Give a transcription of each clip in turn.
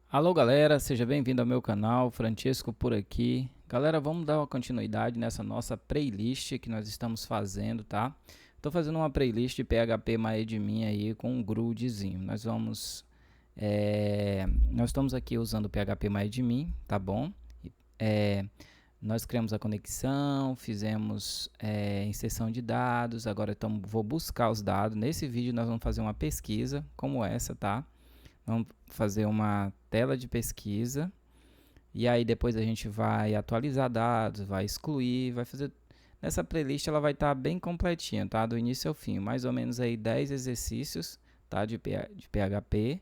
Alô galera, seja bem-vindo ao meu canal, Francesco por aqui. Galera, vamos dar uma continuidade nessa nossa playlist que nós estamos fazendo, tá? Estou fazendo uma playlist de PHP MyAdmin aí com um grudezinho. Nós estamos aqui usando o PHP MyAdmin, tá bom? É, Nós criamos a conexão, fizemos inserção de dados, agora vou buscar os dados. Nesse vídeo nós vamos fazer uma pesquisa como essa, tá? Vamos fazer uma tela de pesquisa e aí depois a gente vai atualizar dados, vai excluir, vai fazer. Nessa playlist ela vai estar bem completinha, tá? Do início ao fim, mais ou menos aí 10 exercícios, tá? De PHP,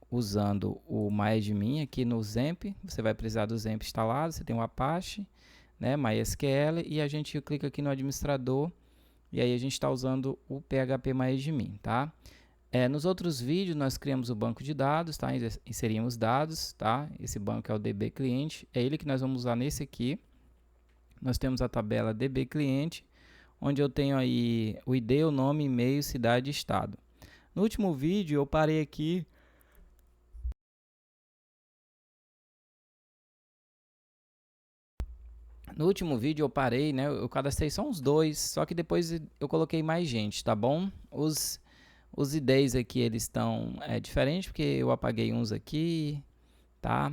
usando o MyAdmin aqui no Zemp. Você vai precisar do Zemp instalado, você tem o Apache, né? MySQL e a gente clica aqui no administrador e aí a gente está usando o PHP MyAdmin, tá? Nos outros vídeos nós criamos o banco de dados, tá? Inserimos dados, tá? Esse banco é o DB cliente, é ele que nós vamos usar nesse aqui. Nós temos a tabela DB cliente, onde eu tenho aí o ID, o nome, e-mail, cidade e estado. No último vídeo eu parei aqui. No último vídeo eu parei, né? Eu cadastrei só uns dois, só que depois eu coloquei mais gente, tá bom? Os IDs aqui eles estão diferentes, porque eu apaguei uns aqui, tá?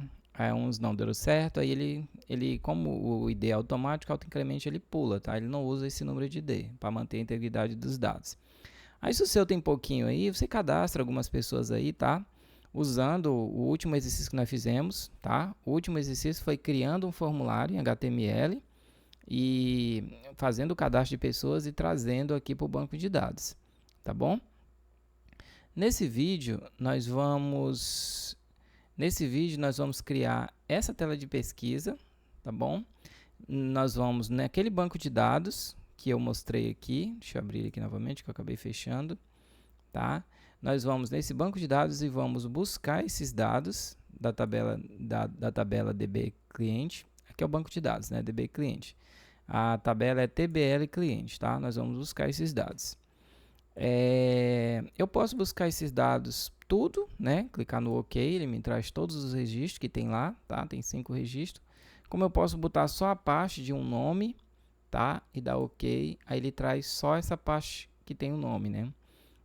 Uns não deram certo, aí ele como o ID é automático, automaticamente ele pula, tá? Ele não usa esse número de ID para manter a integridade dos dados. Aí se o seu tem pouquinho aí, você cadastra algumas pessoas aí, tá? Usando o último exercício que nós fizemos, tá? O último exercício foi criando um formulário em HTML e fazendo o cadastro de pessoas e trazendo aqui para o banco de dados, tá bom? Nesse vídeo nós vamos criar essa tela de pesquisa, tá bom? Nós vamos naquele banco de dados que eu mostrei aqui, deixa eu abrir ele aqui novamente que eu acabei fechando, tá? Nós vamos nesse banco de dados e vamos buscar esses dados da tabela DB cliente, aqui é o banco de dados, né? DB cliente. A tabela é TBL cliente, tá? Nós vamos buscar esses dados. Eu posso buscar esses dados tudo, né? Clicar no OK, ele me traz todos os registros que tem lá, tá? Tem 5 registros. Como eu posso botar só a parte de um nome, tá? E dar OK, aí ele traz só essa parte que tem o nome, né?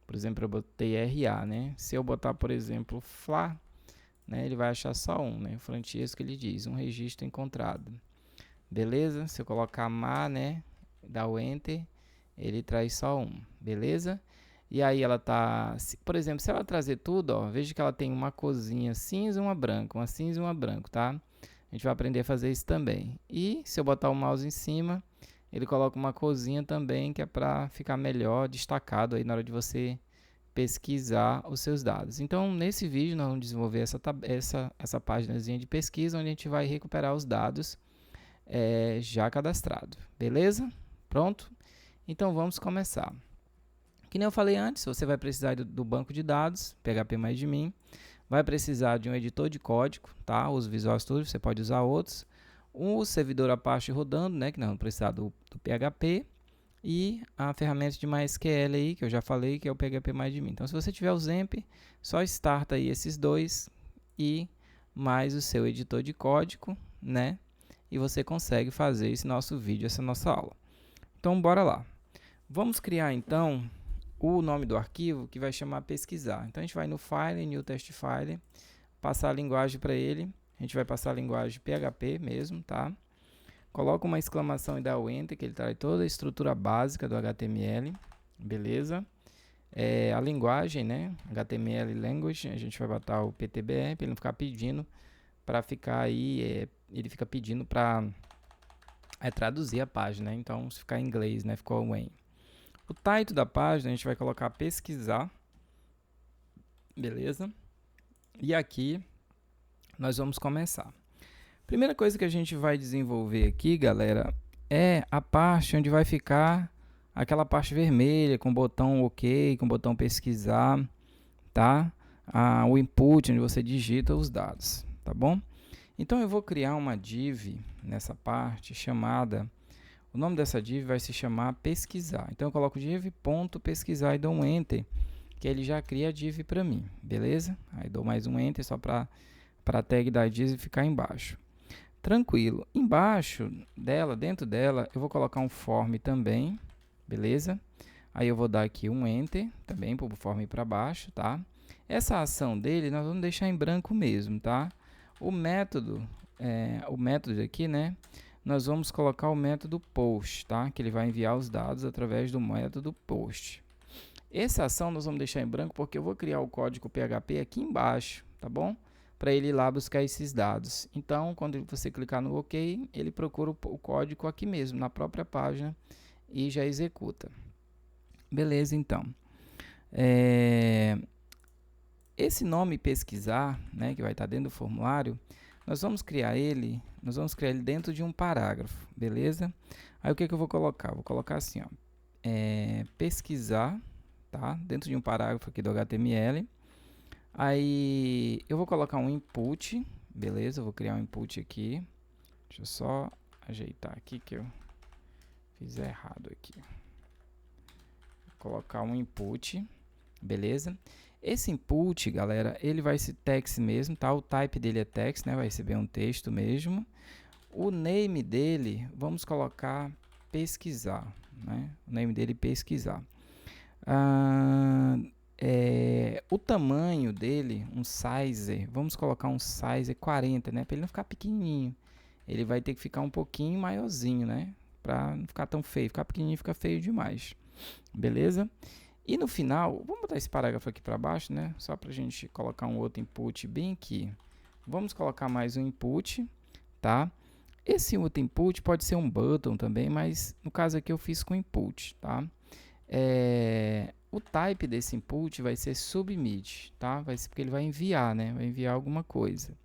Por exemplo, eu botei RA, né? Se eu botar, por exemplo, FLA, né? Ele vai achar só um, né? Francesco, ele diz, um registro encontrado. Beleza? Se eu colocar MA, né? Dar o Enter, ele traz só um, beleza? E aí ela tá, por exemplo, se ela trazer tudo, ó, veja que ela tem uma corzinha cinza e uma branca, uma cinza e uma branca, tá? A gente vai aprender a fazer isso também. E se eu botar o mouse em cima, ele coloca uma corzinha também, que é para ficar melhor destacado aí na hora de você pesquisar os seus dados. Então, nesse vídeo nós vamos desenvolver essa páginazinha de pesquisa, onde a gente vai recuperar os dados já cadastrados, beleza? Pronto? Então vamos começar. Que nem eu falei antes, você vai precisar do banco de dados, PHP vai precisar de um editor de código, tá? Os Visual Studio, você pode usar outros. Um servidor Apache rodando, né? Que não precisar do PHP. E a ferramenta de MySQL aí, que eu já falei, que é o PHP Então, se você tiver o Zemp, só starta aí esses dois e mais o seu editor de código, né? E você consegue fazer esse nosso vídeo, essa nossa aula. Então, bora lá. Vamos criar, então, o nome do arquivo que vai chamar pesquisar. Então, a gente vai no File, New Test File, passar a linguagem para ele. A gente vai passar a linguagem PHP mesmo, tá? Coloca uma exclamação e dá o Enter, que ele traz toda a estrutura básica do HTML. Beleza? A linguagem, né? HTML Language, a gente vai botar o PTBR para ele não ficar pedindo para ficar aí, ele fica pedindo para traduzir a página, né? Então, se ficar em inglês, né? Ficou when. O title da página, a gente vai colocar pesquisar. Beleza? E aqui, nós vamos começar. Primeira coisa que a gente vai desenvolver aqui, galera, é a parte onde vai ficar aquela parte vermelha com o botão OK, com o botão pesquisar, tá? O input onde você digita os dados, tá bom? Então eu vou criar uma div nessa parte chamada, o nome dessa div vai se chamar pesquisar. Então eu coloco div.pesquisar e dou um enter, que ele já cria a div para mim, beleza? Aí dou mais um enter só para para a tag da div ficar embaixo. Tranquilo. Embaixo dela, dentro dela, eu vou colocar um form também, beleza? Aí eu vou dar aqui um enter também para o form ir para baixo, tá? Essa ação dele nós vamos deixar em branco mesmo, tá? O método aqui, né? Nós vamos colocar o método post, tá? Que ele vai enviar os dados através do método post. Essa ação nós vamos deixar em branco porque eu vou criar o código PHP aqui embaixo, tá bom? Para ele ir lá buscar esses dados. Então, quando você clicar no OK, ele procura o código aqui mesmo, na própria página, e já executa. Beleza, então. Esse nome pesquisar, né, que vai estar dentro do formulário, nós vamos criar ele dentro de um parágrafo, beleza? Aí o que eu vou colocar? Vou colocar assim, ó, pesquisar, tá? Dentro de um parágrafo aqui do HTML. Aí eu vou colocar um input, beleza? Eu vou criar um input aqui. Deixa eu só ajeitar aqui que eu fiz errado aqui. Vou colocar um input, beleza? Esse input, galera, ele vai ser text mesmo, tá? O type dele é text, né? Vai receber um texto mesmo. O name dele, vamos colocar pesquisar, né? O name dele pesquisar. O tamanho dele, um size, vamos colocar um size 40, né? Para ele não ficar pequenininho. Ele vai ter que ficar um pouquinho maiorzinho, né? Para não ficar tão feio. Ficar pequenininho fica feio demais. Beleza? E no final, vamos botar esse parágrafo aqui para baixo, né? Só para a gente colocar um outro input bem aqui. Vamos colocar mais um input, tá? Esse outro input pode ser um button também, mas no caso aqui eu fiz com input, tá? O type desse input vai ser submit, tá? Vai ser porque ele vai enviar, né? Vai enviar alguma coisa.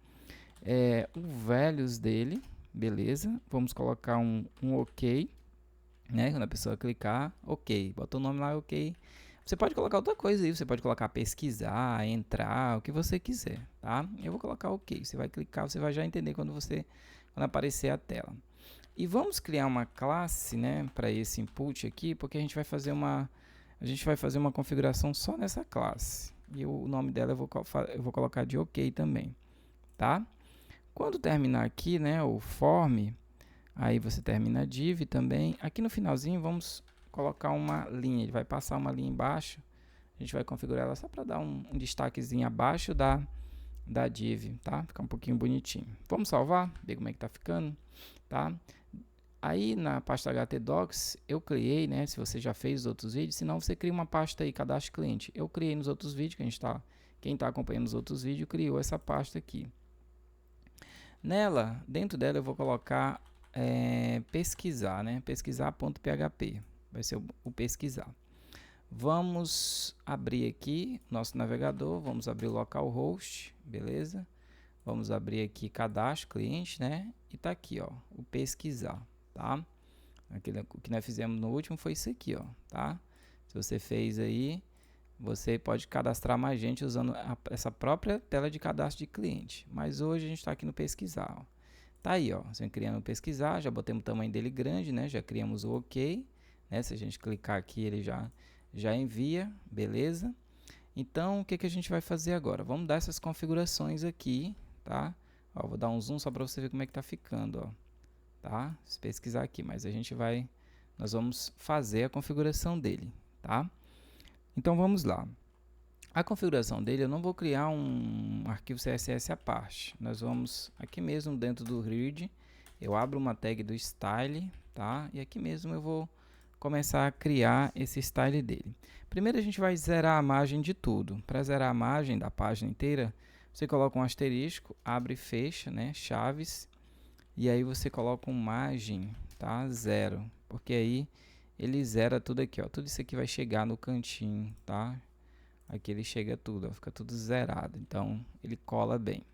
O values dele, beleza? Vamos colocar um OK, né? Quando a pessoa clicar, OK. Bota o nome lá, OK. Você pode colocar outra coisa aí, você pode colocar pesquisar, entrar, o que você quiser, tá? Eu vou colocar OK. Você vai clicar, você vai já entender quando aparecer a tela. E vamos criar uma classe, né, para esse input aqui, porque a gente vai fazer uma configuração só nessa classe. E o nome dela eu vou colocar de OK também, tá? Quando terminar aqui, né, o form, aí você termina a div também. Aqui no finalzinho vamos colocar uma linha, ele vai passar uma linha embaixo. A gente vai configurar ela só para dar um destaquezinho abaixo da div, tá? Ficar um pouquinho bonitinho. Vamos salvar, ver como é que tá ficando, tá? Aí na pasta htdocs eu criei, né? Se você já fez os outros vídeos, senão você cria uma pasta aí, cadastro cliente. Eu criei nos outros vídeos, quem está acompanhando os outros vídeos criou essa pasta aqui. Dentro dela eu vou colocar pesquisar, né? Pesquisar.php, vai ser o pesquisar. Vamos abrir aqui nosso navegador, vamos abrir o localhost, beleza? Vamos abrir aqui cadastro cliente, né? E tá aqui, ó, o pesquisar, tá? O que nós fizemos no último foi isso aqui, ó, tá? Se você fez aí, você pode cadastrar mais gente usando essa própria tela de cadastro de cliente. Mas hoje a gente está aqui no pesquisar, ó. Tá aí, ó, você criando o pesquisar, já botamos o tamanho dele grande, né? Já criamos o OK, né? Se a gente clicar aqui, ele já envia, beleza? Então, o que a gente vai fazer agora? Vamos dar essas configurações aqui, tá? Ó, vou dar um zoom só para você ver como é que tá ficando, ó. Tá? Se pesquisar aqui, mas nós vamos fazer a configuração dele, tá? Então vamos lá. A configuração dele, eu não vou criar um arquivo CSS à parte. Nós vamos aqui mesmo dentro do read, eu abro uma tag do style, tá? E aqui mesmo eu vou começar a criar esse style dele. Primeiro a gente vai zerar a margem de tudo. Para zerar a margem da página inteira, você coloca um asterisco, abre e fecha, né? Chaves. E aí você coloca um margem, tá? 0, porque aí ele zera tudo aqui, ó. Tudo isso aqui vai chegar no cantinho, tá? Aqui ele chega tudo, ó, fica tudo zerado. Então ele cola bem,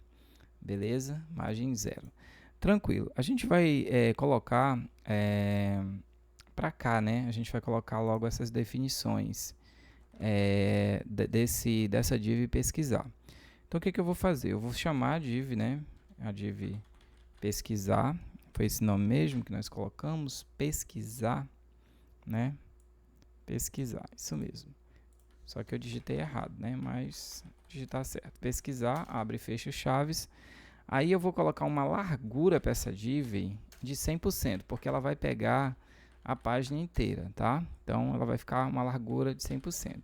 beleza? Margem 0. Tranquilo. A gente vai colocar para cá, né? A gente vai colocar logo essas definições dessa div pesquisar. Então o que eu vou fazer? Eu vou chamar a div, né? A div pesquisar, foi esse nome mesmo que nós colocamos, pesquisar, né? Pesquisar, isso mesmo. Só que eu digitei errado, né? Mas digitar certo. Pesquisar, abre e fecha chaves. Aí eu vou colocar uma largura para essa div de 100%, porque ela vai pegar a página inteira, tá? Então ela vai ficar uma largura de 100%.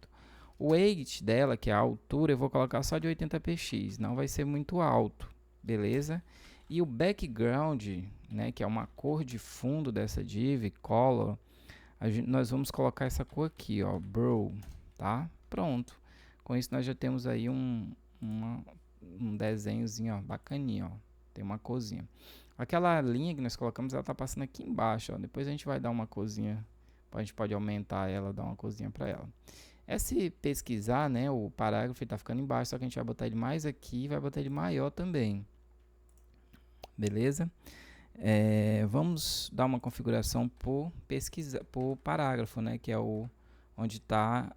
O weight dela, que é a altura, eu vou colocar só de 80 px, não vai ser muito alto, beleza? E o background, né, que é uma cor de fundo dessa div, color, nós vamos colocar essa cor aqui, ó, Bro, tá? Pronto. Com isso nós já temos aí um desenhozinho, ó, bacaninho, ó. Tem uma corzinha. Aquela linha que nós colocamos, ela tá passando aqui embaixo, ó. Depois a gente vai dar uma corzinha, a gente pode aumentar ela, dar uma corzinha para ela. Se pesquisar, né, o parágrafo está ficando embaixo, só que a gente vai botar ele mais aqui e vai botar ele maior também. Beleza? Vamos dar uma configuração por pesquisa, por parágrafo, né, que é onde tá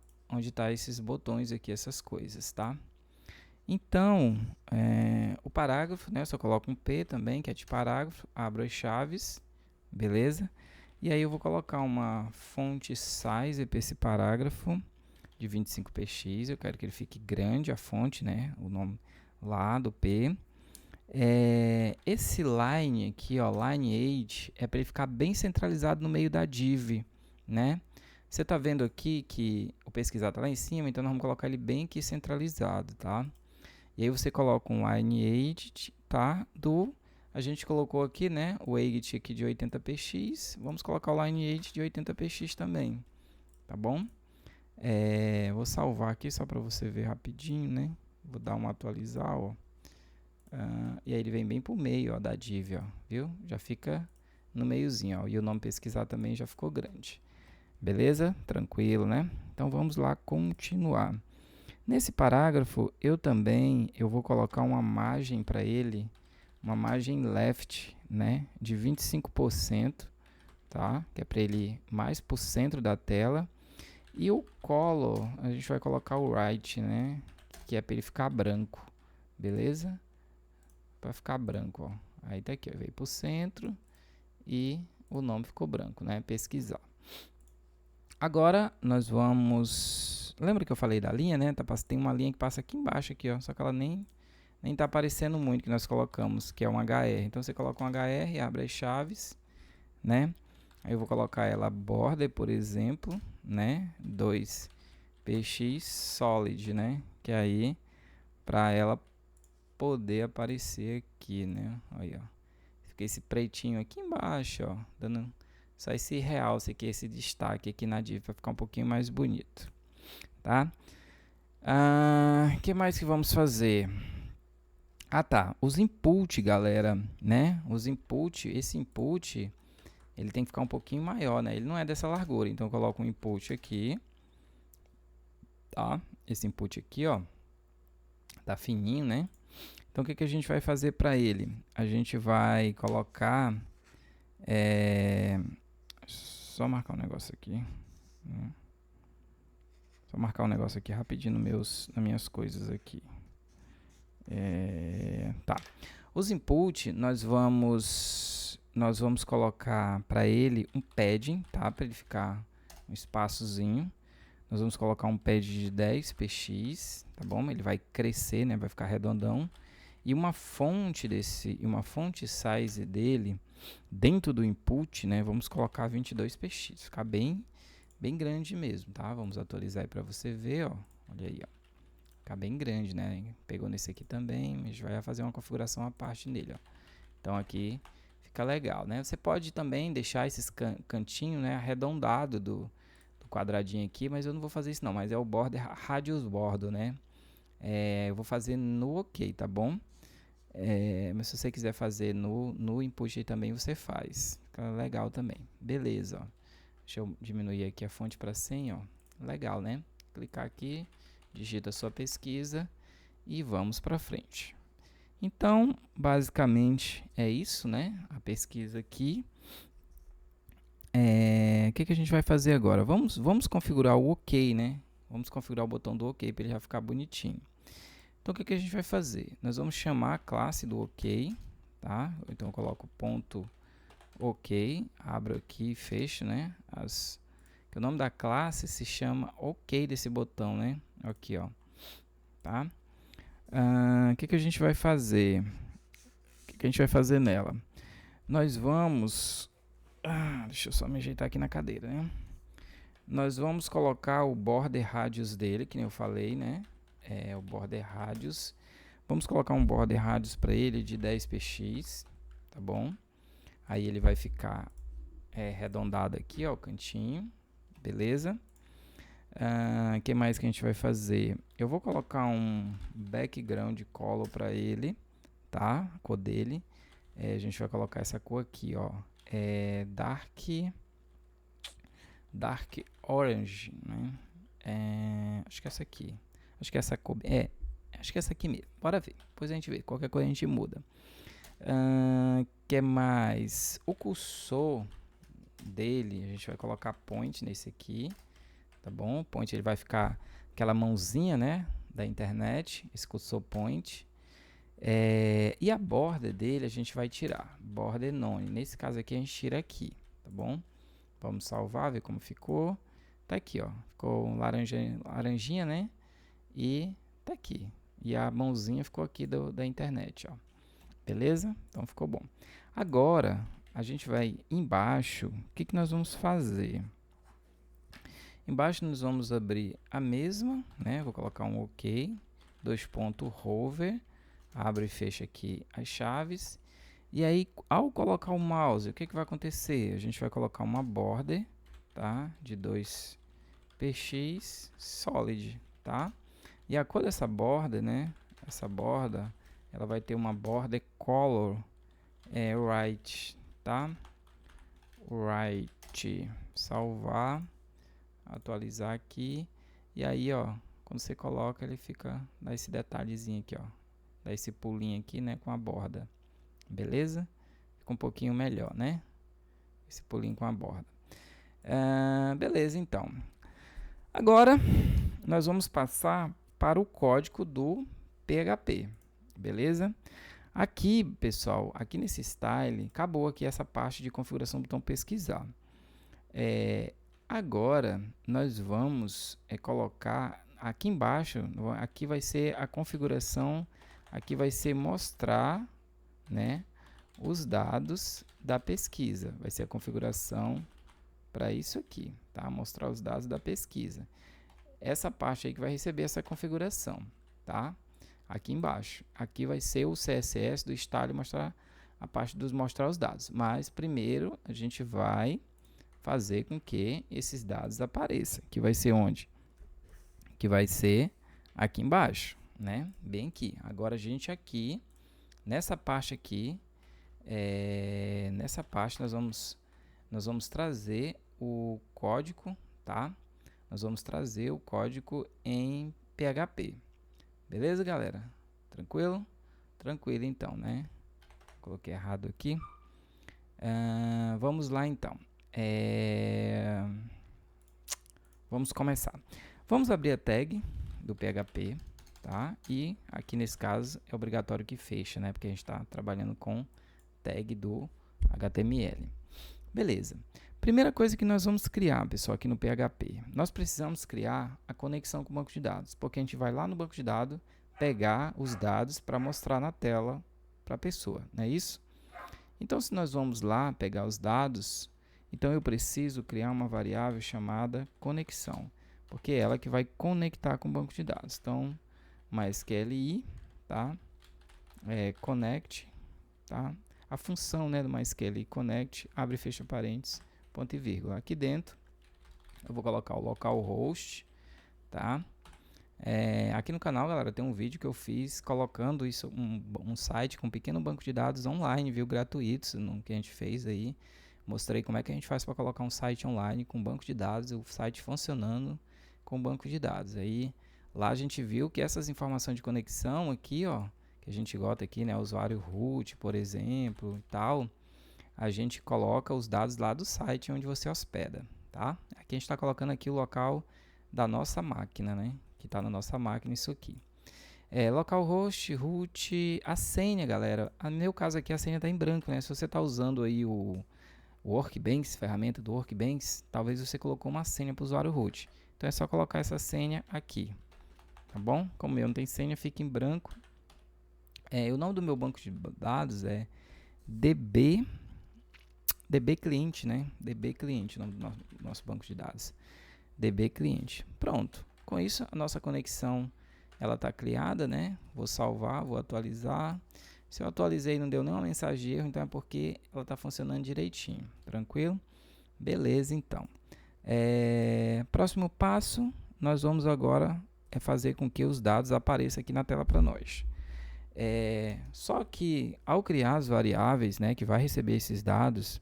esses botões aqui, essas coisas, tá? Então, o parágrafo, né, eu só coloco um P também, que é de parágrafo, abro as chaves, beleza? E aí eu vou colocar uma font size para esse parágrafo de 25 px, eu quero que ele fique grande a fonte, né, o nome lá do P. Esse line aqui, ó, lineage, é para ele ficar bem centralizado no meio da div, né? Você está vendo aqui que o pesquisar está lá em cima, então nós vamos colocar ele bem aqui centralizado, tá? E aí você coloca um lineage, tá? A gente colocou aqui, né, o weight aqui de 80 px, vamos colocar o lineage de 80 px também, tá bom? Vou salvar aqui só para você ver rapidinho, né? Vou dar uma atualizar, ó. E aí ele vem bem pro meio, ó, da div, ó, viu? Já fica no meiozinho, ó. E o nome pesquisar também já ficou grande. Beleza? Tranquilo, né? Então vamos lá continuar. Nesse parágrafo, eu vou colocar uma margem para ele, uma margem left, né, de 25%, tá? Que é para ele mais pro centro da tela. E o color, a gente vai colocar o right, né, que é para ele ficar branco, beleza? Para ficar branco, ó. Aí tá aqui, ó, veio pro centro e o nome ficou branco, né? Pesquisar. Agora nós vamos. Lembra que eu falei da linha, né? Tem uma linha que passa aqui embaixo, aqui, ó. Só que ela nem tá aparecendo muito que nós colocamos, que é um HR. Então você coloca um HR, abre as chaves, né? Aí eu vou colocar ela border, por exemplo, né? 2px solid, né? Que aí para ela poder aparecer aqui, né? Aí, ó. Fica esse pretinho aqui embaixo, ó, dando só esse realce aqui, esse destaque aqui na div para ficar um pouquinho mais bonito, tá? Que mais que vamos fazer? Tá, os input, galera, né? Esse input, ele tem que ficar um pouquinho maior, né? Ele não é dessa largura, então eu coloco um input aqui, tá? Esse input aqui, ó, tá fininho, né? Então o que a gente vai fazer para ele? A gente vai colocar, só marcar um negócio aqui, só marcar um negócio aqui rapidinho nas minhas coisas aqui. Tá. Os input nós vamos colocar para ele um padding, tá? Para ele ficar um espaçozinho. Nós vamos colocar um pad de 10px, tá bom? Ele vai crescer, né? Vai ficar redondão. E uma fonte size dele dentro do input, né? Vamos colocar 22px, ficar bem grande mesmo, tá? Vamos atualizar aí para você ver, ó. Olha aí, ó. Ficar bem grande, né? Pegou nesse aqui também, a gente vai fazer uma configuração à parte nele, ó. Então aqui fica legal, né? Você pode também deixar esses cantinhos, né, arredondado do quadradinho aqui, mas eu não vou fazer isso não, mas é o border, radius border, né? Eu vou fazer no OK, tá bom? Mas se você quiser fazer no input aí também, você faz. Fica legal também. Beleza, ó. Deixa eu diminuir aqui a fonte para 100, ó. Legal, né? Clicar aqui, digita a sua pesquisa e vamos para frente. Então, basicamente é isso, né? A pesquisa aqui. O que a gente vai fazer agora? Vamos configurar o OK, né? Vamos configurar o botão do OK para ele já ficar bonitinho. Então, o que a gente vai fazer? Nós vamos chamar a classe do OK, tá? Então, eu coloco ponto OK, abro aqui e fecho, né? que o nome da classe se chama OK desse botão, né? Aqui, ó, tá? O que a gente vai fazer? O que a gente vai fazer nela? Nós vamos... deixa eu só me ajeitar aqui na cadeira, né? Nós vamos colocar o border radius dele, que nem eu falei, né? O border radius. Vamos colocar um border radius para ele de 10px, tá bom? Aí ele vai ficar arredondado aqui, ó, o cantinho, beleza? O que mais que a gente vai fazer? Eu vou colocar um background color para ele, tá? A cor dele. A gente vai colocar essa cor aqui, ó. Dark Orange, né? Acho que essa aqui. Acho que essa cor. Acho que essa aqui mesmo. Bora ver. Depois a gente vê. Qualquer coisa a gente muda. Que mais? O cursor dele, a gente vai colocar point nesse aqui, tá bom? Point ele vai ficar aquela mãozinha, né, da internet, esse cursor point. E a borda dele a gente vai tirar, border none. Nesse caso aqui a gente tira aqui, tá bom? Vamos salvar, ver como ficou. Tá aqui, ó, ficou um laranjinha, né? E tá aqui. E a mãozinha ficou aqui da internet, ó. Beleza? Então ficou bom. Agora a gente vai embaixo. O que nós vamos fazer? Embaixo nós vamos abrir a mesma, né? Vou colocar um OK, hover, abre e fecha aqui as chaves. E aí, ao colocar o mouse, o que vai acontecer? A gente vai colocar uma border, tá? De 2px solid, tá? E a cor dessa borda, né? Essa borda, ela vai ter uma border color right, tá? Right, salvar, atualizar aqui. E aí, ó, quando você coloca, ele fica, dá esse detalhezinho aqui, ó, dá esse pulinho aqui, né, com a borda. Beleza? Fica um pouquinho melhor, né? Esse pulinho com a borda. Beleza, então. Agora, nós vamos passar para o código do PHP. Beleza? Aqui, pessoal, aqui nesse style, acabou aqui essa parte de configuração do botão pesquisar. Agora, nós vamos colocar aqui embaixo, aqui vai ser a configuração, aqui vai ser mostrar, né, os dados da pesquisa. Vai ser a configuração para isso aqui, tá? Mostrar os dados da pesquisa. Essa parte aí que vai receber essa configuração, tá? Aqui embaixo. Aqui vai ser o CSS do style, mostrar a parte dos mostrar os dados. Mas primeiro a gente vai fazer com que esses dados apareçam. Que vai ser onde? Que vai ser aqui embaixo, né? Bem aqui. Agora a gente aqui, nessa parte aqui, nessa parte nós vamos trazer o código, tá? Nós vamos trazer o código em PHP. Beleza, galera? Tranquilo? Tranquilo, então, né? Coloquei errado aqui. Vamos lá, então. Vamos começar. Vamos abrir a tag do PHP, tá? E aqui nesse caso é obrigatório que feche, né? Porque a gente está trabalhando com tag do HTML. Beleza. Primeira coisa que nós vamos criar, pessoal, aqui no PHP. Nós precisamos criar a conexão com o banco de dados, porque a gente vai lá no banco de dados, pegar os dados para mostrar na tela para a pessoa, não é isso? Então, se nós vamos lá pegar os dados, então eu preciso criar uma variável chamada conexão, porque é ela que vai conectar com o banco de dados. Então, MySQLi, tá? Connect, tá? A função, né, do MySQLi connect, abre e fecha parênteses, ponto e vírgula. Aqui dentro eu vou colocar o localhost, tá? Aqui no canal, galera, tem um vídeo que eu fiz colocando isso, um site com um pequeno banco de dados online, viu, gratuito, que a gente fez aí. Mostrei como é que a gente faz para colocar um site online com banco de dados, o site funcionando com banco de dados. Aí lá a gente viu que essas informações de conexão aqui, ó, que a gente bota aqui, né, usuário root, por exemplo, e tal, a gente coloca os dados lá do site onde você hospeda, tá? Aqui a gente está colocando aqui o local da nossa máquina, né? Que está na nossa máquina isso aqui. Localhost, root, a senha, galera. No meu caso aqui a senha está em branco, né? Se você está usando aí o o Workbench, ferramenta do Workbench, talvez você colocou uma senha para o usuário root. Então é só colocar essa senha aqui, tá bom? Como eu não tenho senha, fica em branco. O nome do meu banco de dados é DB cliente, né? DB cliente, o nome do nosso banco de dados. DB cliente. Pronto. Com isso, a nossa conexão ela está criada, né? Vou salvar, vou atualizar. Se eu atualizei e não deu nenhuma mensagem de erro, então é porque ela está funcionando direitinho. Tranquilo? Beleza, então. Próximo passo, nós vamos agora fazer com que os dados apareçam aqui na tela para nós. Só que ao criar as variáveis, né, que vai receber esses dados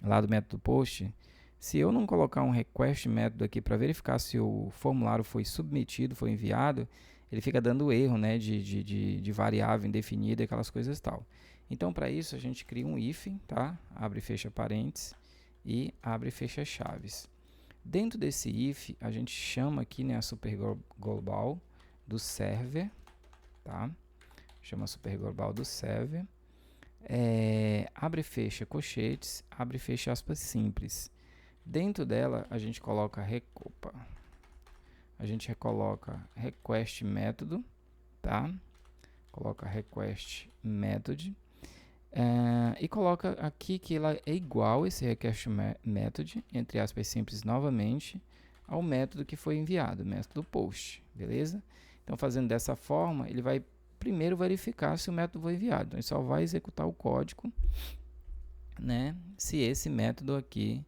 lá do método post, se eu não colocar um request método aqui para verificar se o formulário foi submetido, foi enviado, ele fica dando erro, né, de variável indefinida e aquelas coisas e tal. Então, para isso, a gente cria um if, tá? Abre e fecha parênteses e abre e fecha chaves. Dentro desse if, a gente chama aqui, né, a super global do server, tá? Chama super global do server. Abre e fecha colchetes, abre e fecha aspas simples. Dentro dela, a gente coloca request método, tá? Coloca request method e coloca aqui que ela é igual esse request method, entre aspas simples novamente, ao método que foi enviado, método post, beleza? Então, fazendo dessa forma, ele vai primeiro verificar se o método foi enviado. Então, ele só vai executar o código, né? Se esse método aqui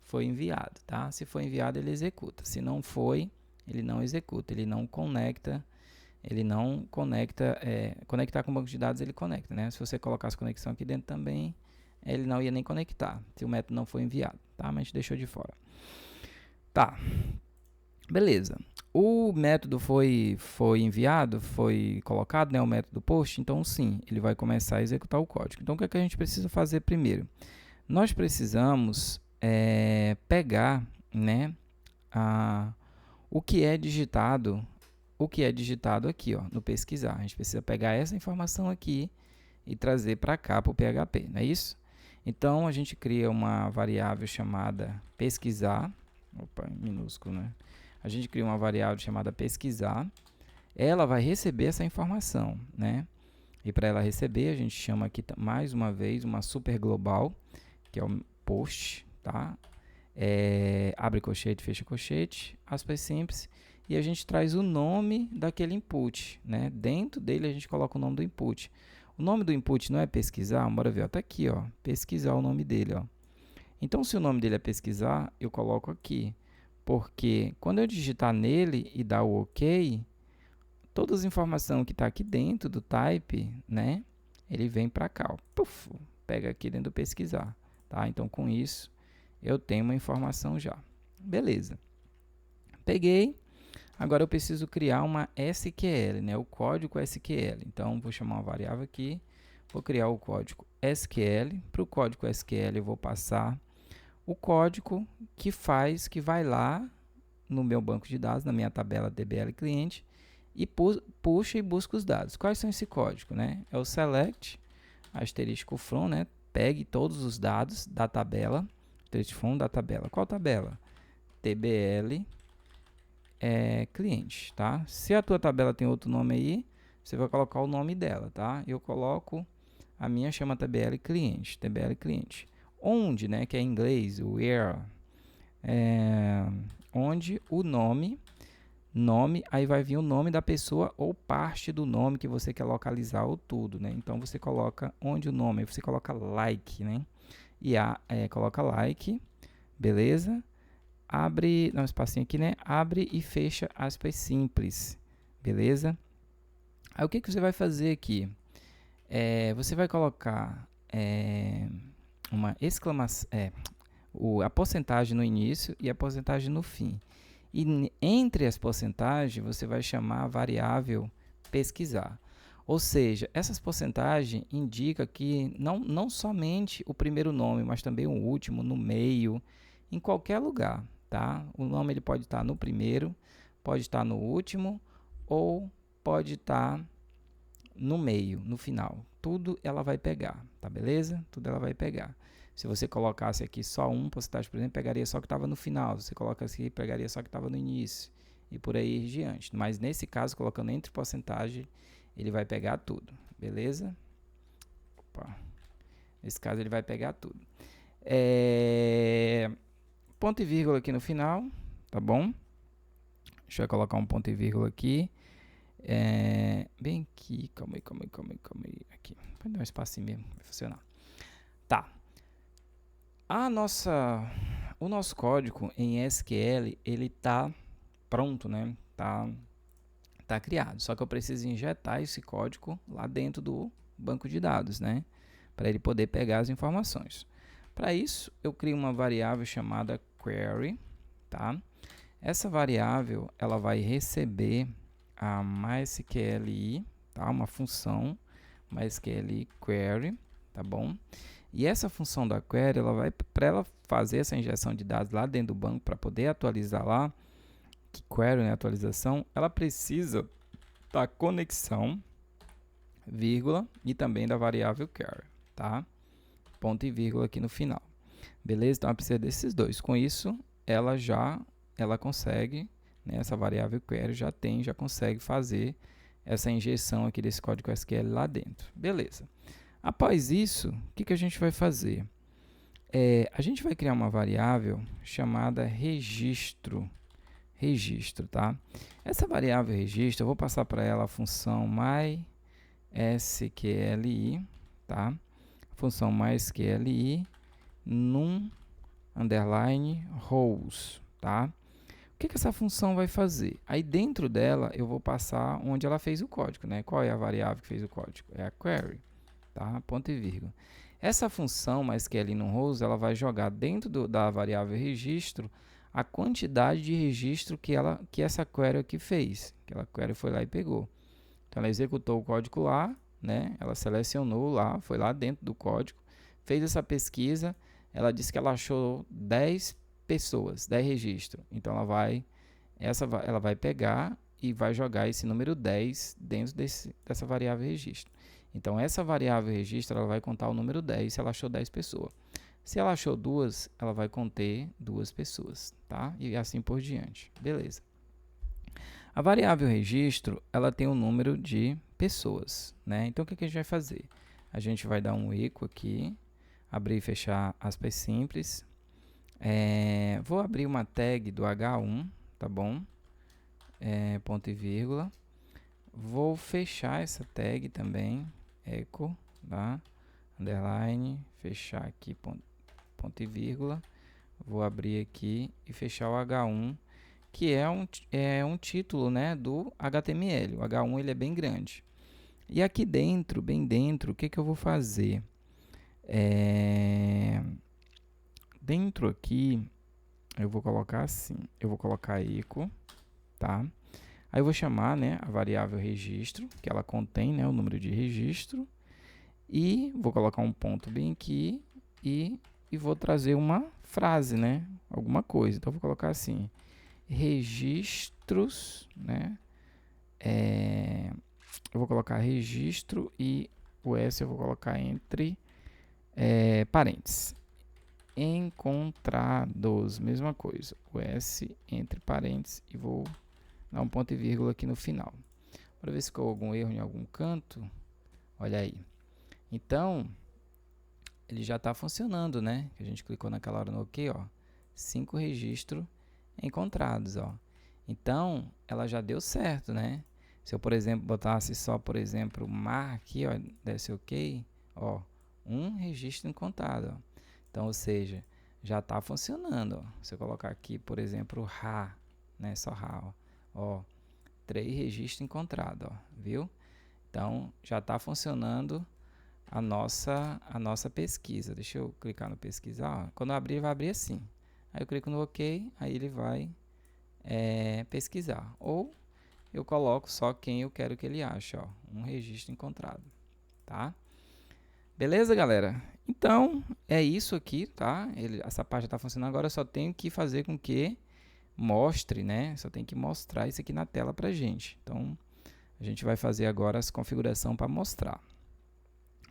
foi enviado, tá? Se foi enviado, ele executa. Se não foi, ele não executa. Ele não conecta. Conectar com o banco de dados, ele conecta, né? Se você colocasse conexão aqui dentro também, ele não ia nem conectar, se o método não foi enviado, tá? Mas a gente deixou de fora. Tá. Beleza. O método foi enviado, foi colocado, né? O método post, então sim, ele vai começar a executar o código. Então, o que é que a gente precisa fazer primeiro? Nós precisamos pegar, né, o que é digitado aqui, ó, no pesquisar. A gente precisa pegar essa informação aqui e trazer para cá para o PHP, não é isso? Então, a gente cria uma variável chamada pesquisar, minúsculo, né? A gente cria uma variável chamada pesquisar, ela vai receber essa informação, né? E para ela receber, a gente chama aqui mais uma vez uma super global, que é o post, tá? Abre colchete, fecha colchete, aspas simples, e a gente traz o nome daquele input, né? Dentro dele a gente coloca o nome do input. O nome do input não é pesquisar, bora ver, ó, tá aqui, ó, pesquisar o nome dele, ó. Então, se o nome dele é pesquisar, eu coloco aqui, porque quando eu digitar nele e dar o OK, todas as informações que está aqui dentro do type, né? Ele vem para cá, ó, puff, pega aqui dentro do pesquisar, tá? Então, com isso, eu tenho uma informação já. Beleza. Peguei. Agora eu preciso criar uma SQL, né? O código SQL. Então, vou chamar uma variável aqui. Vou criar o código SQL. Para o código SQL, eu vou passar o código que vai lá no meu banco de dados, na minha tabela DBL cliente, e puxa e busca os dados. Quais são esse código, né? É o select, asterisco from, né? Pegue todos os dados da tabela, asterisco from da tabela. Qual tabela? TBL cliente, tá? Se a tua tabela tem outro nome aí, você vai colocar o nome dela, tá? Eu coloco, a minha chama TBL cliente. Onde, né, que é em inglês, o where, onde o nome, aí vai vir o nome da pessoa ou parte do nome que você quer localizar ou tudo, né? Então, você coloca onde o nome, aí você coloca like, né? E coloca like, beleza? Abre, dá um espacinho aqui, né? Abre e fecha aspas simples, beleza? Aí o que você vai fazer aqui? Você vai colocar uma exclamação, a porcentagem no início e a porcentagem no fim. E entre as porcentagens, você vai chamar a variável pesquisar. Ou seja, essas porcentagens indicam que não somente o primeiro nome, mas também o último, no meio, em qualquer lugar. Tá? O nome ele pode estar no primeiro, pode estar no último ou pode estar no meio, no final. Tudo ela vai pegar, tá beleza? Tudo ela vai pegar. Se você colocasse aqui só porcentagem, por exemplo, pegaria só o que estava no final. Se você colocasse aqui, pegaria só o que estava no início. E por aí em diante. Mas nesse caso, colocando entre porcentagem, ele vai pegar tudo. Beleza? Opa. Nesse caso, ele vai pegar tudo. Ponto e vírgula aqui no final. Tá bom? Deixa eu colocar um ponto e vírgula aqui. Bem aqui. Calma aí. Aqui. Pode dar um espacinho mesmo. Vai funcionar. Tá. O nosso código em SQL, ele tá pronto, né? Tá criado. Só que eu preciso injetar esse código lá dentro do banco de dados, né? Para ele poder pegar as informações. Para isso, eu crio uma variável chamada query, tá? Essa variável, ela vai receber a MySQLi, tá? Uma função MySQLi query, tá bom? E essa função da query, para ela fazer essa injeção de dados lá dentro do banco, para poder atualizar lá, que query, né, atualização, ela precisa da conexão, vírgula, e também da variável query, tá? Ponto e vírgula aqui no final. Beleza? Então, ela precisa desses dois. Com isso, ela consegue, né, essa variável query já consegue fazer essa injeção aqui desse código SQL lá dentro. Beleza. Após isso, o que a gente vai fazer? A gente vai criar uma variável chamada registro, tá? Essa variável registro, eu vou passar para ela a função MySQLi, tá? Função MySQLi num underline rows, tá? O que essa função vai fazer? Aí dentro dela eu vou passar onde ela fez o código, né? Qual é a variável que fez o código? É a query, tá? Ponto e vírgula. Essa função MySQL num rows, ela vai jogar dentro da variável registro a quantidade de registro que essa query aqui fez. Aquela query foi lá e pegou. Então ela executou o código lá, né? Ela selecionou lá, foi lá dentro do código, fez essa pesquisa, essa disse que ela achou 10 pessoas, 10 registros. Então ela vai pegar e vai jogar esse número 10 dentro dessa variável registro. Então essa variável registro, ela vai contar o número 10 se ela achou 10 pessoas. Se ela achou 2, ela vai conter 2 pessoas, tá? E assim por diante. Beleza. A variável registro, ela tem um número de pessoas, né? Então o que a gente vai fazer? A gente vai dar um eco aqui, abrir e fechar aspas simples. Vou abrir uma tag do H1, tá bom? Ponto e vírgula. Vou fechar essa tag também, eco, tá? Underline, fechar aqui, ponto e vírgula. Vou abrir aqui e fechar o H1, que é um título, né, do HTML. O H1 ele é bem grande. E aqui dentro, bem dentro, o que eu vou fazer? Dentro aqui, eu vou colocar assim, eu vou colocar eco, tá? Aí eu vou chamar, né, a variável registro, que ela contém, né, o número de registro, e vou colocar um ponto bem aqui e vou trazer uma frase, né, alguma coisa. Então eu vou colocar assim, registros, né, eu vou colocar registro e o S eu vou colocar entre parênteses. Encontrados, mesma coisa, o S entre parênteses e vou dar um ponto e vírgula aqui no final. Para ver se ficou algum erro em algum canto. Olha aí. Então, ele já está funcionando, né? A gente clicou naquela hora no OK, ó. 5 registros encontrados, ó. Então, ela já deu certo, né? Se eu, por exemplo, botasse só, por exemplo, mar aqui, ó, desse OK, ó, 1 registro encontrado, ó. Então, ou seja, já está funcionando, ó. Se eu colocar aqui, por exemplo, RA, né? Só RA, ó. 3 registros encontrados, ó. Viu? Então, já está funcionando a nossa pesquisa. Deixa eu clicar no pesquisar, ó. Quando eu abrir, vai abrir assim. Aí eu clico no OK, aí ele vai pesquisar. Ou eu coloco só quem eu quero que ele ache, ó. 1 registro encontrado, tá? Beleza, galera? Então, é isso aqui, tá? Essa página está funcionando agora, eu só tenho que fazer com que mostre, né? Só tem que mostrar isso aqui na tela pra gente. Então, a gente vai fazer agora essa configuração para mostrar.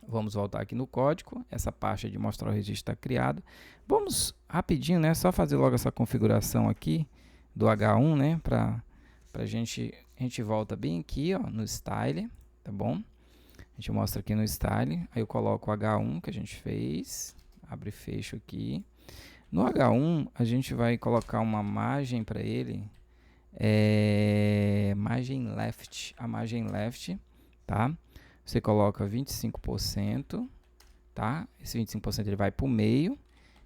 Vamos voltar aqui no código, essa pasta de mostrar o registro está criada. Vamos rapidinho, né, só fazer logo essa configuração aqui do H1, né, a gente volta bem aqui, ó, no Style, tá bom? A gente mostra aqui no Style, aí eu coloco o H1 que a gente fez, abre e fecho aqui. No H1, a gente vai colocar uma margem para ele, margem left, a margem left, tá? Você coloca 25%, tá? Esse 25% ele vai para o meio,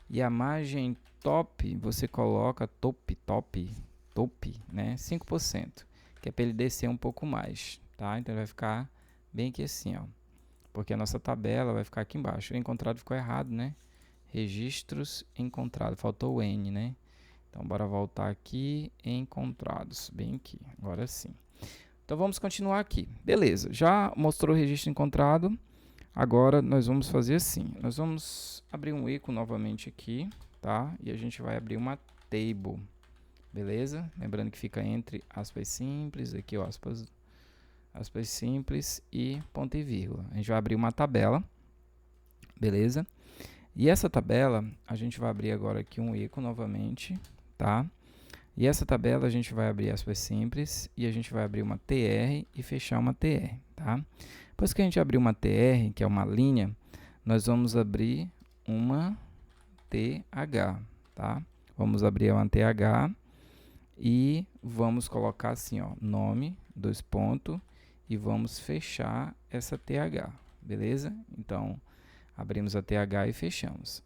e a margem top, você coloca top, né? 5%, que é para ele descer um pouco mais, tá? Então ele vai ficar bem aqui assim, ó, porque a nossa tabela vai ficar aqui embaixo. O encontrado ficou errado, né? Registros encontrados, faltou o N, né? Então bora voltar aqui, encontrados, bem aqui, agora sim. Então vamos continuar aqui, beleza, já mostrou o registro encontrado. Agora nós vamos fazer assim, nós vamos abrir um eco novamente aqui, tá? E a gente vai abrir uma table, beleza? Lembrando que fica entre aspas simples, aqui ó, aspas simples e ponto e vírgula. A gente vai abrir uma tabela, beleza? E essa tabela, a gente vai abrir agora aqui um eco novamente, tá? E essa tabela a gente vai abrir aspas simples e a gente vai abrir uma TR e fechar uma TR, tá? Depois que a gente abrir uma TR, que é uma linha, nós vamos abrir uma TH, tá? Vamos abrir uma TH e vamos colocar assim, ó, nome, dois pontos, e vamos fechar essa TH, beleza? Então, abrimos a TH e fechamos.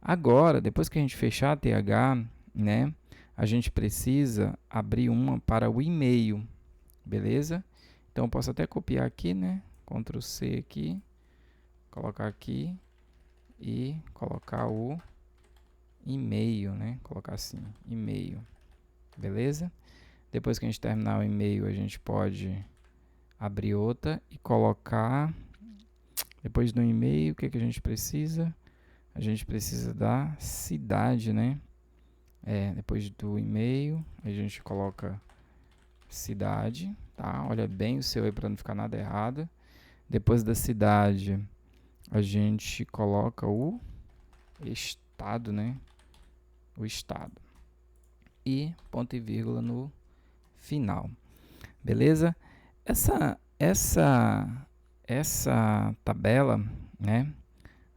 Agora, depois que a gente fechar a TH, né, a gente precisa abrir uma para o e-mail, beleza? Então, eu posso até copiar aqui, né? Ctrl C aqui, colocar aqui e colocar o e-mail, né? Colocar assim, e-mail, beleza? Depois que a gente terminar o e-mail, a gente pode abrir outra e colocar. Depois do e-mail, o que a gente precisa? A gente precisa da cidade, né? Depois do e-mail, a gente coloca cidade, tá? Olha bem o seu aí para não ficar nada errado. Depois da cidade, a gente coloca o estado, né? O estado. E ponto e vírgula no final. Beleza? Essa tabela, né?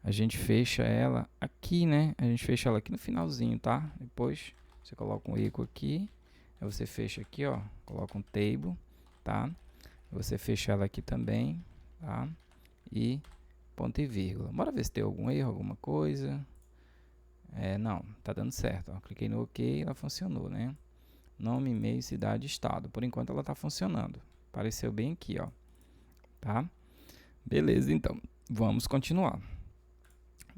A gente fecha ela aqui, né? A gente fecha ela aqui no finalzinho, tá? Depois você coloca um eco aqui, aí você fecha aqui, ó, coloca um table, tá? Você fecha ela aqui também, tá? E ponto e vírgula. Bora ver se tem algum erro, alguma coisa. Não, tá dando certo, ó. Cliquei no OK, ela funcionou, né? Nome, e-mail, cidade, estado. Por enquanto ela tá funcionando. Apareceu bem aqui, ó. Tá? Beleza, então. Vamos continuar.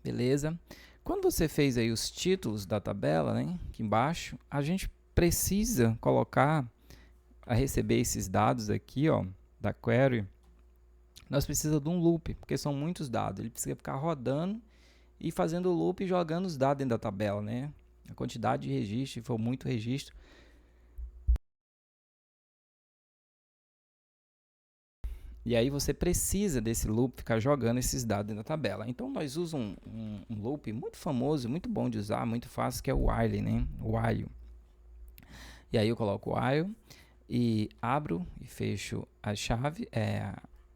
Beleza? Quando você fez aí os títulos da tabela, né, aqui embaixo, a gente precisa colocar, a receber esses dados aqui, ó, da query, nós precisamos de um loop, porque são muitos dados. Ele precisa ficar rodando e fazendo o loop e jogando os dados dentro da tabela, né? A quantidade de registro, se for muito registro. E aí você precisa desse loop ficar jogando esses dados dentro da tabela. Então nós usamos um loop muito famoso, muito bom de usar, muito fácil, que é o while, né? O while. E aí eu coloco o while e abro e fecho a chave,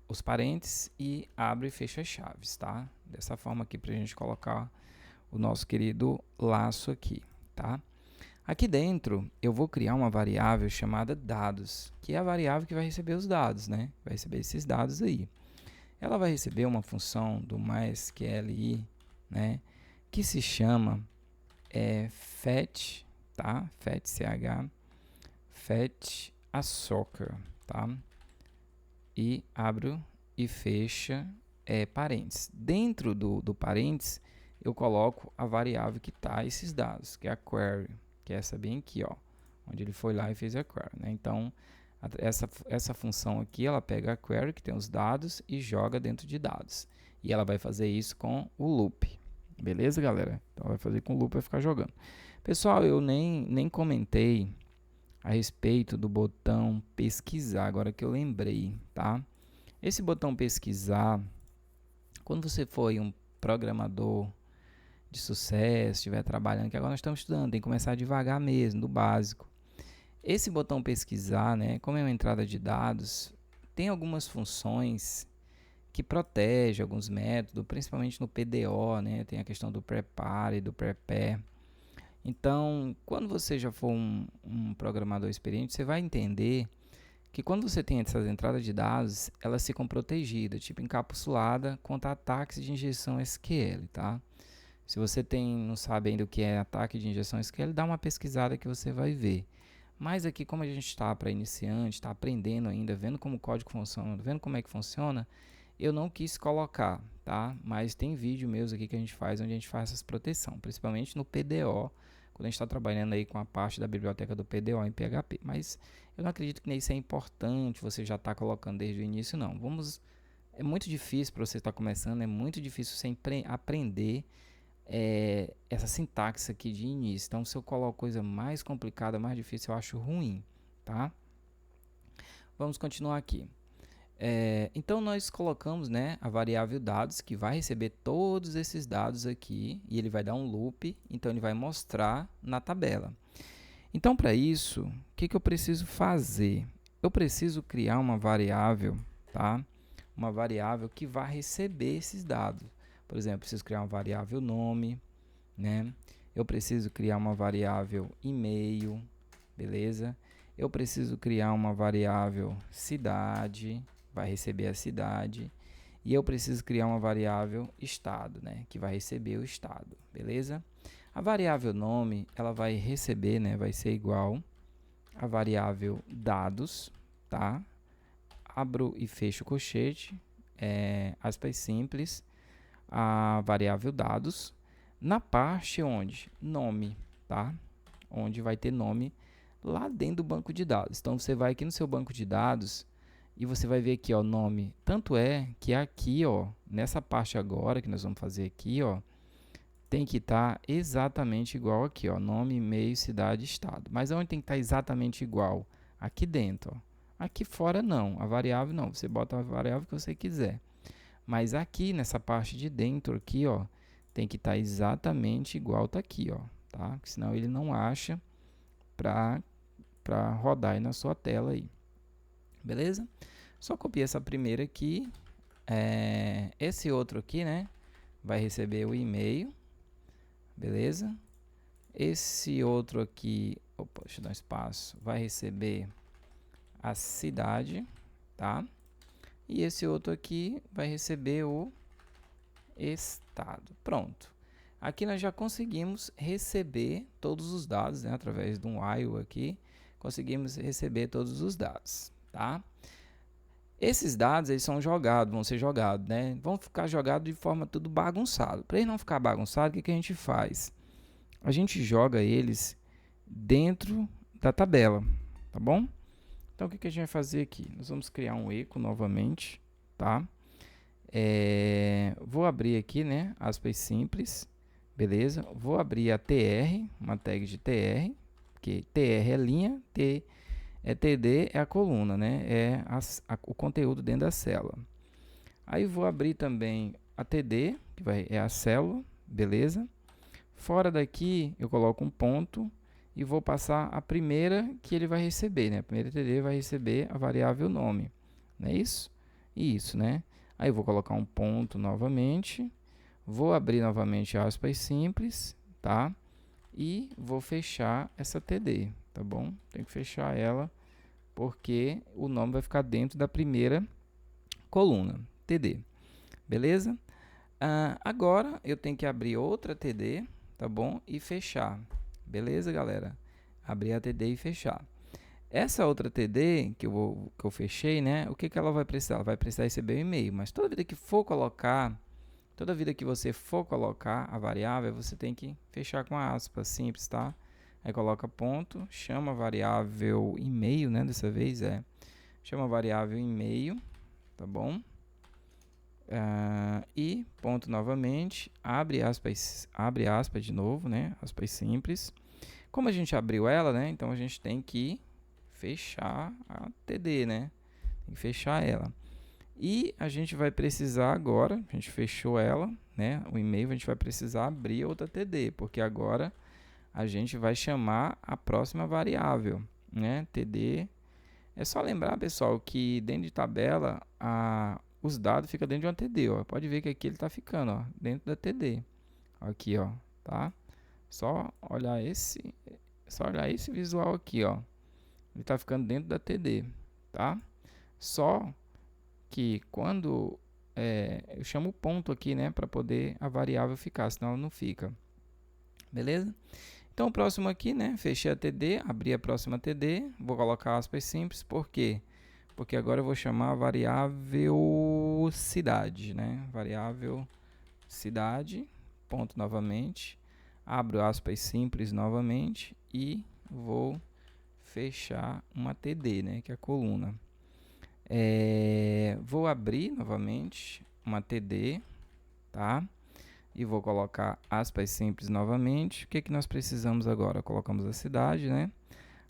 os parênteses, e abro e fecho as chaves, tá? Dessa forma aqui pra gente colocar o nosso querido laço aqui, tá? Aqui dentro, eu vou criar uma variável chamada dados, que é a variável que vai receber os dados, né? Vai receber esses dados aí. Ela vai receber uma função do MySQL, né? Que se chama fetch, tá? Fetch, fetch a soccer, tá? E abro e fecha parênteses. Dentro do parênteses, eu coloco a variável que está esses dados, que é a query, que é essa bem aqui, ó, onde ele foi lá e fez a query, né? Então, essa função aqui, ela pega a query que tem os dados e joga dentro de dados. E ela vai fazer isso com o loop. Beleza, galera? Então, vai fazer com o loop, vai ficar jogando. Pessoal, eu nem comentei a respeito do botão pesquisar, agora que eu lembrei, tá? Esse botão pesquisar, Quando você for um programador de sucesso, estiver trabalhando, que agora nós estamos estudando, tem que começar devagar mesmo, do básico. Esse botão pesquisar, né, como é uma entrada de dados, tem algumas funções que protegem alguns métodos, principalmente no PDO, né, tem a questão do prepare, do prepare. Então, quando você já for um programador experiente, você vai entender que quando você tem essas entradas de dados, elas ficam protegidas, tipo encapsulada contra ataques de injeção SQL, tá? Se você não sabe ainda o que é ataque de injeção SQL, dá uma pesquisada que você vai ver. Mas aqui, como a gente está para iniciante, está aprendendo ainda, vendo como o código funciona, vendo como é que funciona, eu não quis colocar, tá? Mas tem vídeo meus aqui que a gente faz, onde a gente faz essas proteção, principalmente no PDO, quando a gente está trabalhando aí com a parte da biblioteca do PDO em PHP. Mas eu não acredito que isso é importante, você já está colocando desde o início, não. É muito difícil para você estar começando, é muito difícil você aprender essa sintaxe aqui de início. Então, se eu coloco coisa mais complicada, mais difícil, eu acho ruim, tá? Vamos continuar aqui. Então, nós colocamos, né, a variável dados, que vai receber todos esses dados aqui, e ele vai dar um loop, então ele vai mostrar na tabela. Então, para isso, o que eu preciso fazer? Eu preciso criar uma variável, tá? Uma variável que vai receber esses dados. Por exemplo, eu preciso criar uma variável nome, né? Eu preciso criar uma variável e-mail, beleza? Eu preciso criar uma variável cidade, vai receber a cidade. E eu preciso criar uma variável estado, né? Que vai receber o estado, beleza? A variável nome, ela vai receber, né? Vai ser igual a variável dados, tá? Abro e fecho o colchete, aspas simples, a variável dados, na parte onde nome, tá? Onde vai ter nome lá dentro do banco de dados. Então você vai aqui no seu banco de dados e você vai ver aqui, ó, nome. Tanto é que aqui, ó, nessa parte agora que nós vamos fazer aqui, ó, tem que estar exatamente igual aqui, ó, nome, e-mail, cidade, estado. Mas onde tem que estar exatamente igual? Aqui dentro, ó. Aqui fora não, a variável não, você bota a variável que você quiser. Mas aqui nessa parte de dentro aqui, ó, tem que estar exatamente igual tá aqui, ó, tá? Porque senão ele não acha para rodar aí na sua tela aí. Beleza? Só copiar essa primeira aqui, esse outro aqui, né, vai receber o e-mail, beleza? Esse outro aqui, opa, deixa eu dar um espaço, vai receber a cidade, tá? E esse outro aqui vai receber o estado. Pronto. Aqui nós já conseguimos receber todos os dados, né? Através de um while aqui, conseguimos receber todos os dados, tá? Esses dados, eles são jogados, vão ser jogados, né? Vão ficar jogados de forma tudo bagunçado. Para ele não ficar bagunçado, o que a gente faz? A gente joga eles dentro da tabela, tá bom? Então, o que a gente vai fazer aqui? Nós vamos criar um eco novamente, tá? Vou abrir aqui, né, aspas simples, beleza? Vou abrir a tr, uma tag de tr, porque tr é linha, td é a coluna, né? O conteúdo dentro da célula. Aí vou abrir também a td, que é a célula, beleza? Fora daqui eu coloco um ponto e vou passar a primeira que ele vai receber, né? A primeira td vai receber a variável nome, não é isso? Isso, né? Aí eu vou colocar um ponto novamente, vou abrir novamente aspas simples, tá? E vou fechar essa td, tá bom? Tem que fechar ela porque o nome vai ficar dentro da primeira coluna, td, beleza? Agora eu tenho que abrir outra td, tá bom? E fechar. Beleza, galera? Abrir a TD e fechar. Essa outra TD que eu fechei, né? O que ela vai precisar? Ela vai precisar receber o e-mail. Mas toda vida que você for colocar a variável, você tem que fechar com a aspas simples, tá? Aí coloca ponto, chama a variável e-mail, né? Dessa vez chama a variável e-mail, tá bom? E ponto novamente, abre aspas de novo, né? Aspas simples. Como a gente abriu ela, né? Então a gente tem que fechar a TD, né? Tem que fechar ela. E a gente vai precisar agora, a gente fechou ela, né? O e-mail, a gente vai precisar abrir outra TD, porque agora a gente vai chamar a próxima variável, né? TD. É só lembrar, pessoal, que dentro de tabela, os dados ficam dentro de uma TD, ó. Pode ver que aqui ele está ficando, ó, dentro da TD. Aqui, ó, tá? Só olhar esse visual aqui, ó. Ele está ficando dentro da TD, tá? Só que quando eu chamo o ponto aqui, né, para poder a variável ficar, senão ela não fica. Beleza? Então, o próximo aqui, né, fechei a TD, abri a próxima TD, vou colocar aspas simples, por quê? Porque agora eu vou chamar a variável cidade, né? Variável cidade, ponto novamente, abro aspas simples novamente e vou fechar uma TD, né, que é a coluna. Vou abrir novamente uma TD, tá? E vou colocar aspas simples novamente. O que que nós precisamos agora? Colocamos a cidade, né?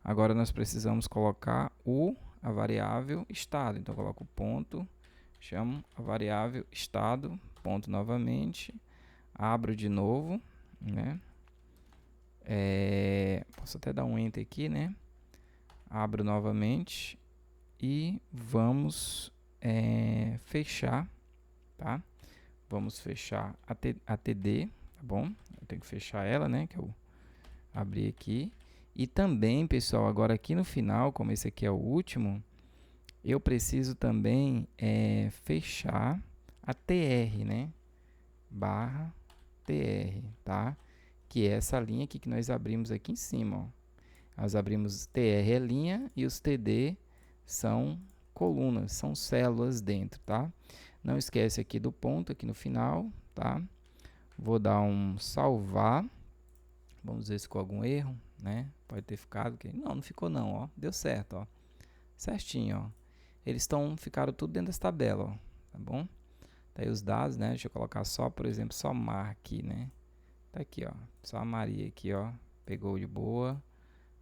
Agora nós precisamos colocar a variável estado. Então eu coloco ponto, chamo a variável estado, ponto novamente, abro de novo, né? Posso até dar um enter aqui, né? Abro novamente e vamos fechar, tá? Vamos fechar a TD, tá bom? Eu tenho que fechar ela, né? Que eu abri aqui. E também, pessoal, agora aqui no final, como esse aqui é o último, eu preciso também fechar a TR, né? Barra TR, tá? Que é essa linha aqui que nós abrimos aqui em cima, ó. Nós abrimos TR é linha e os TD são colunas, são células dentro, tá? Não esquece aqui do ponto aqui no final, tá? Vou dar um salvar. Vamos ver se ficou algum erro, né? Pode ter ficado aqui. Não ficou não, ó. Deu certo, ó. Certinho, ó. Eles ficaram tudo dentro dessa tabela, ó. Tá bom? Tá aí os dados, né? Deixa eu colocar só, por exemplo, só Mar aqui, né? Tá aqui, ó. Só a Maria aqui, ó. Pegou de boa.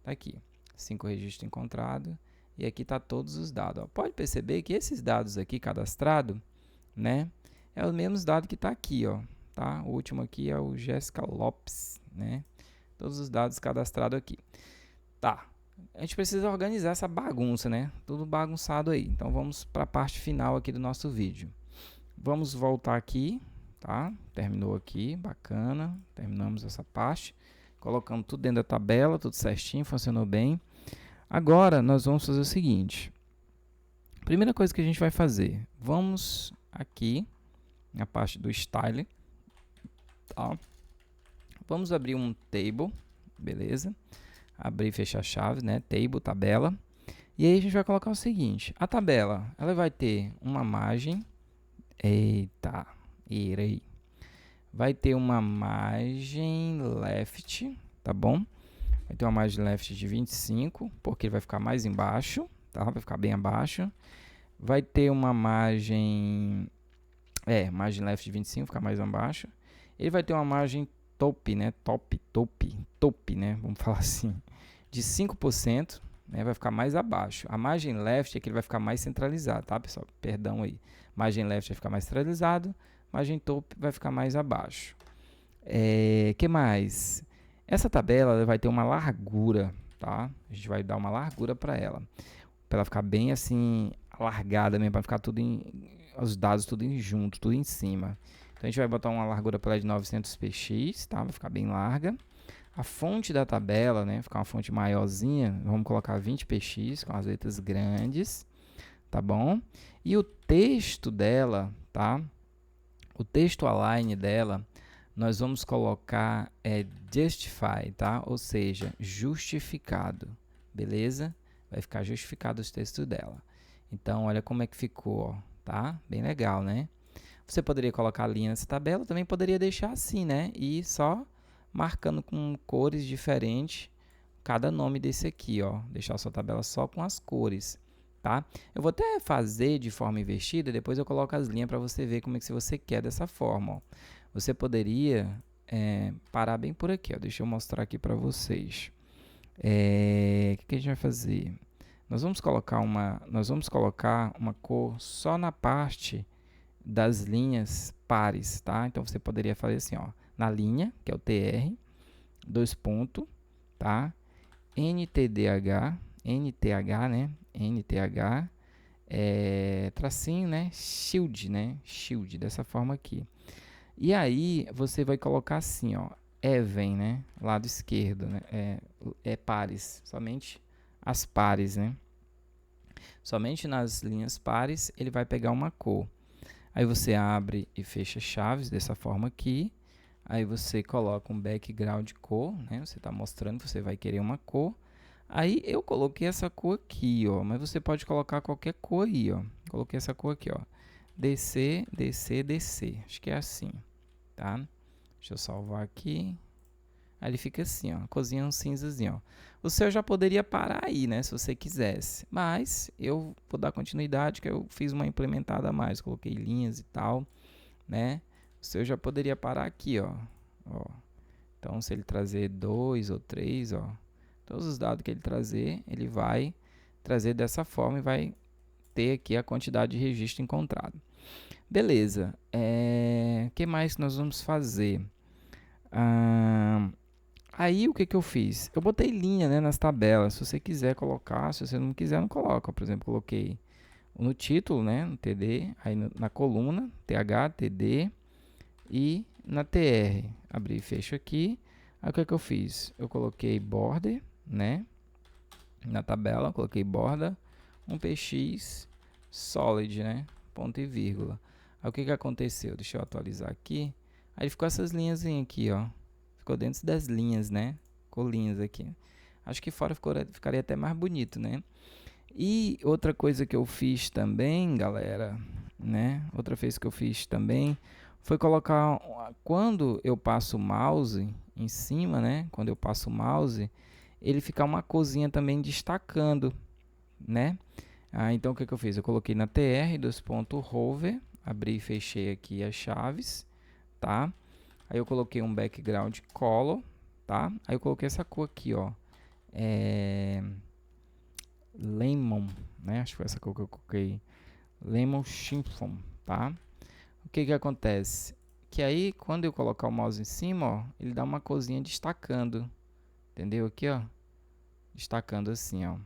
Tá aqui. 5 registros encontrados. E aqui tá todos os dados, ó. Pode perceber que esses dados aqui cadastrados, né? É os mesmos dados que está aqui, ó, tá? O último aqui é o Jéssica Lopes, né? Todos os dados cadastrados aqui. Tá. A gente precisa organizar essa bagunça, né? Tudo bagunçado aí. Então vamos para a parte final aqui do nosso vídeo. Vamos voltar aqui, tá? Terminou aqui, bacana. Terminamos essa parte. Colocamos tudo dentro da tabela, tudo certinho, funcionou bem. Agora nós vamos fazer o seguinte. Primeira coisa que a gente vai fazer, vamos aqui na parte do style, tá? Vamos abrir um table, beleza? Abrir e fechar chaves, né? Table, tabela. E aí a gente vai colocar o seguinte, a tabela, ela vai ter uma margem, irei. Vai ter uma margem left, tá bom? Vai ter uma margem left de 25, porque vai ficar mais embaixo, tá? Vai ficar bem abaixo. Vai ter uma margem margem left de 25, fica mais abaixo. Ele vai ter uma margem top, né? Top, né? Vamos falar assim, de 5%, né? Vai ficar mais abaixo. A margem left é que ele vai ficar mais centralizado, tá, pessoal? Perdão aí. Margem left vai ficar mais centralizado, margem top vai ficar mais abaixo. Que mais? Essa tabela vai ter uma largura, tá? A gente vai dar uma largura para ela ficar bem assim alargada mesmo, para ficar tudo os dados tudo junto, tudo em cima. Então a gente vai botar uma largura para ela de 900 px, tá? Vai ficar bem larga. A fonte da tabela, né, ficar uma fonte maiorzinha, vamos colocar 20 px com as letras grandes, tá bom? E o texto dela, tá? O texto align dela, nós vamos colocar justify, tá? Ou seja, justificado, beleza? Vai ficar justificado os textos dela. Então, olha como é que ficou, ó, tá? Bem legal, né? Você poderia colocar a linha nessa tabela, também poderia deixar assim, né? E só marcando com cores diferentes cada nome desse aqui, ó. Deixar a sua tabela só com as cores, tá? Eu vou até fazer de forma invertida, depois eu coloco as linhas para você ver como é que você quer dessa forma, ó. Você poderia parar bem por aqui, ó. Deixa eu mostrar aqui para vocês. O que a gente vai fazer? nós vamos colocar uma cor só na parte das linhas pares, tá? Então você poderia fazer assim, ó, na linha, que é o TR, dois pontos, tá? NTH, né? NTH, tracinho, né? Shield, né? Shield, dessa forma aqui. E aí você vai colocar assim, ó, even, né? Lado esquerdo, né? Pares, somente as pares, né? Somente nas linhas pares ele vai pegar uma cor. Aí você abre e fecha chaves dessa forma aqui. Aí você coloca um background cor, né? Você está mostrando que você vai querer uma cor. Aí eu coloquei essa cor aqui, ó, mas você pode colocar qualquer cor aí, ó. Coloquei essa cor aqui, ó. DC, DC, DC. Acho que é assim, tá? Deixa eu salvar aqui. Aí ele fica assim, ó, corzinha um cinzazinho, ó. O seu já poderia parar aí, né, se você quisesse. Mas eu vou dar continuidade, que eu fiz uma implementada a mais, coloquei linhas e tal, né? O seu já poderia parar aqui, ó. Então, se ele trazer 2 ou 3, ó, todos os dados que ele trazer, ele vai trazer dessa forma e vai ter aqui a quantidade de registro encontrado. Beleza. O que mais nós vamos fazer? Aí o que eu fiz? Eu botei linha, né, nas tabelas. Se você quiser colocar, se você não quiser, não coloca. Por exemplo, coloquei no título, né, no TD, aí na coluna, TH, TD e na TR. Abri e fecho aqui. Aí o que eu fiz? Eu coloquei border, né, na tabela, coloquei borda, um px solid, né, ponto e vírgula. Aí o que aconteceu? Deixa eu atualizar aqui. Aí ficou essas linhas aqui, ó. Ficou dentro das linhas, né? Colinhas aqui. Acho que fora ficaria até mais bonito, né? E outra coisa que eu fiz também, galera, né? Outra vez que eu fiz também foi colocar, quando eu passo o mouse em cima, né? Quando eu passo o mouse, ele fica uma corzinha também destacando, né? Então o que eu fiz? Eu coloquei na TR, hover, abri e fechei aqui as chaves, tá? Aí eu coloquei um background color, tá? Aí eu coloquei essa cor aqui, ó. Lemon, né? Acho que foi essa cor que eu coloquei. Lemon chiffon, tá? O que acontece? Que aí, quando eu colocar o mouse em cima, ó, ele dá uma corzinha destacando. Entendeu? Aqui, ó. Destacando assim, ó.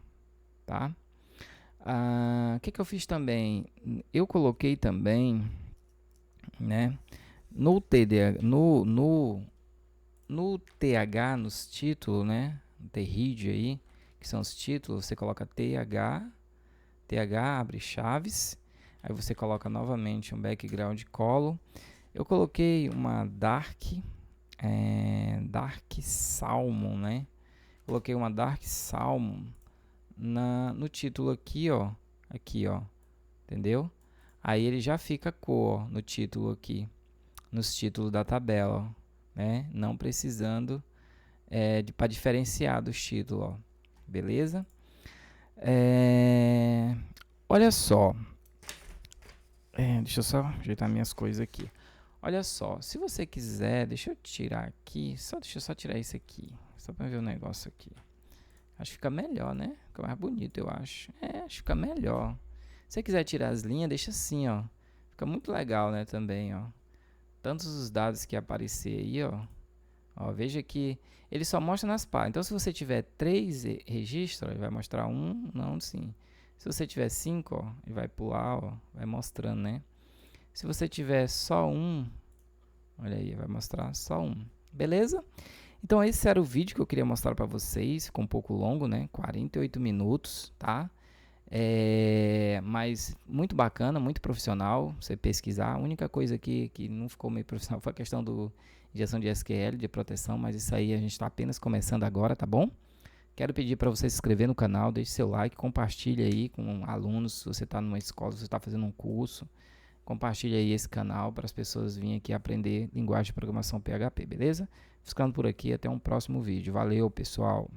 Tá? O que eu fiz também? Eu coloquei também, né? No TH, no TH, nos títulos, né? No THID aí, que são os títulos, você coloca TH, abre chaves, aí você coloca novamente um background color. Eu coloquei uma dark salmon, né? Coloquei uma dark salmon no título aqui, ó. Aqui, ó. Entendeu? Aí ele já fica cor, ó, no título aqui. Nos títulos da tabela, ó, né? Não precisando para diferenciar dos títulos, ó. Beleza? Olha só. Deixa eu só ajeitar minhas coisas aqui. Olha só, se você quiser, deixa eu tirar aqui, deixa eu só tirar isso aqui, só para ver o negócio aqui. Acho que fica melhor, né? Fica mais bonito, eu acho. Acho que fica melhor. Se você quiser tirar as linhas, deixa assim, ó. Fica muito legal, né, também, ó. Tantos os dados que aparecer aí, ó. Veja que ele só mostra nas páginas. Então, se você tiver 3 registros, ele vai mostrar não, sim. Se você tiver 5, ó, ele vai pular, ó, vai mostrando, né? Se você tiver só olha aí, vai mostrar só beleza? Então, esse era o vídeo que eu queria mostrar para vocês. Ficou um pouco longo, né? 48 minutos, tá? Mas muito bacana, muito profissional. Você pesquisar. A única coisa aqui que não ficou meio profissional foi a questão de injeção de SQL, de proteção. Mas isso aí a gente está apenas começando agora, tá bom? Quero pedir para você se inscrever no canal, deixe seu like, compartilhe aí com alunos. Se você está numa escola, se você está fazendo um curso, compartilhe aí esse canal para as pessoas virem aqui aprender linguagem de programação PHP, beleza? Ficando por aqui, até um próximo vídeo. Valeu, pessoal!